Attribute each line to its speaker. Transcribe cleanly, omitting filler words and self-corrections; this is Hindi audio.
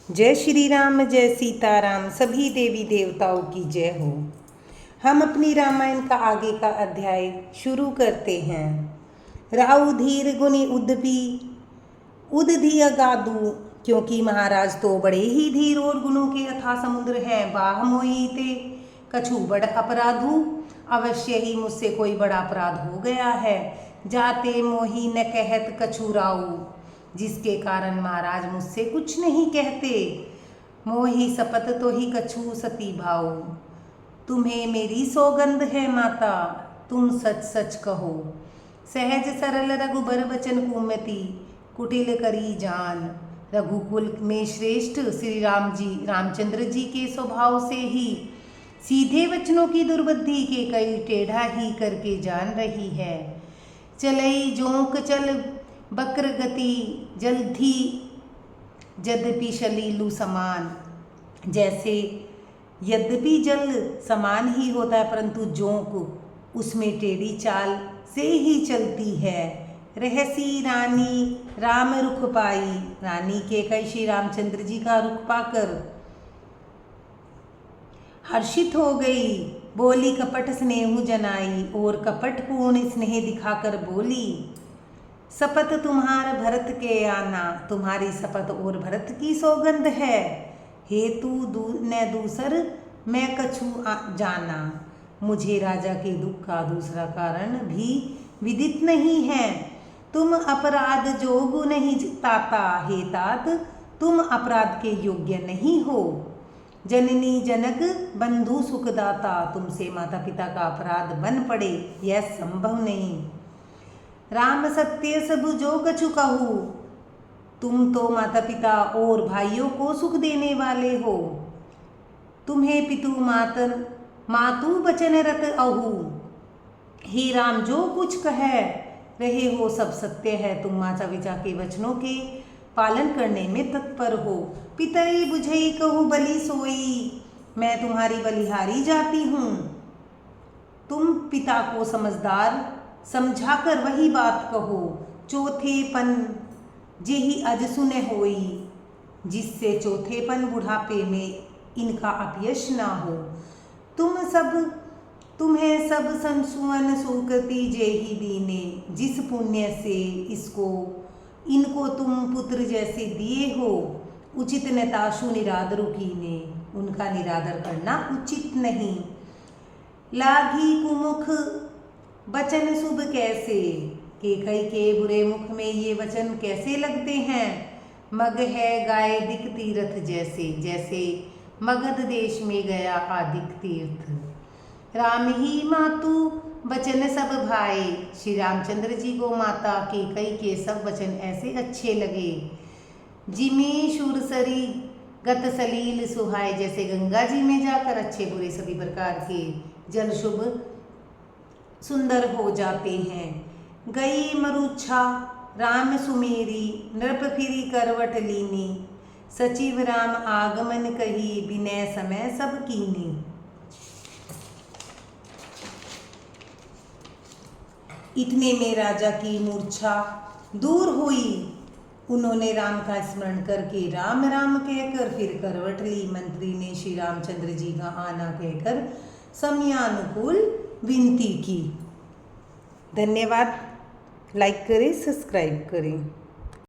Speaker 1: जय श्री राम, जय सीताराम, सभी देवी देवताओं की जय हो। हम अपनी रामायण का आगे का अध्याय शुरू करते हैं। राउ धीर गुनि उद्दपी उदधि अगाधु, क्योंकि महाराज तो बड़े ही धीर और गुणों के अथाह समुद्र हैं। बाह मोही ते कछु बड़ अपराधु, अवश्य ही मुझसे कोई बड़ा अपराध हो गया है। जाते मोही न कहत कछु राउ, जिसके कारण महाराज मुझसे कुछ नहीं कहते। मोही सपत तो ही कछु सती भाऊ, तुम्हें मेरी सौगंध है माता, तुम सच सच कहो। सहज सरल रघुबर बचन कुमति, कुटिल करी जान। रघुकुल में श्रेष्ठ श्री राम जी रामचंद्र जी के स्वभाव से ही सीधे वचनों की दुर्बुद्धि के कई टेढ़ा ही करके जान रही है। चलई जोंक चल बक्र गति, जलधि यद्यपि शलीलु समान। जैसे यद्यपि जल समान ही होता है, परंतु जोंक उसमें टेढ़ी चाल से ही चलती है। रहसी रानी राम रुख पाई, रानी के कई श्री रामचंद्र जी का रुख पाकर हर्षित हो गई। बोली कपट स्नेहु जनाई, और कपट पूर्ण स्नेह दिखाकर बोली। शपथ तुम्हार भरत के आना, तुम्हारी शपथ और भरत की सौगंध है। हेतु न दूसर मैं कछु जाना, मुझे राजा के दुख का दूसरा कारण भी विदित नहीं है। तुम अपराध जोगु नहीं ताता, हे तात तुम अपराध के योग्य नहीं हो। जननी जनक बंधु सुखदाता, तुमसे माता पिता का अपराध बन पड़े यह संभव नहीं। राम सत्य सब जो कछु कहूँ, तुम तो माता पिता और भाइयों को सुख देने वाले हो। तुम्हें पितु मातु बचन रत अहू, हे राम जो कुछ कह रहे हो सब सत्य है। तुम माता पिता के वचनों के पालन करने में तत्पर हो। पितई बुझई कहूँ बलि सोई, मैं तुम्हारी बलिहारी जाती हूँ। तुम पिता को समझदार समझाकर वही बात कहो। चौथेपन जेहि अज सुने होई, जिससे चौथेपन बुढ़ापे में इनका अपयश ना हो। तुम्हें सब संसुवन सुकृति जेहि दीने, जिस पुण्य से इनको तुम पुत्र जैसे दिए हो। उचित नेताशु निरादरु कीने, उनका निरादर करना उचित नहीं। लागी कुमुख वचन शुभ कैसे, केकई के बुरे मुख में ये वचन कैसे लगते हैं। मग है गाय दिक तीर्थ जैसे, जैसे मगध देश में गया आदिक तीर्थ। राम ही मातु वचन सब भाए, श्री रामचंद्र जी को माता केकई के सब वचन ऐसे अच्छे लगे। जिमे शूरसरी गत सलील सुहाय, जैसे गंगा जी में जाकर अच्छे बुरे सभी प्रकार के जल शुभ सुंदर हो जाते हैं। गई मरुच्छा राम सुमेरी, नृप फिरी करवट लीनी। सचिव राम आगमन कही, विनय समय सब कीनी। इतने में राजा की मूर्छा दूर हुई। उन्होंने राम का स्मरण करके राम राम कहकर फिर करवट ली। मंत्री ने श्री रामचंद्र जी का आना कहकर समयानुकूल विनती की। धन्यवाद। लाइक करें, सब्सक्राइब करें।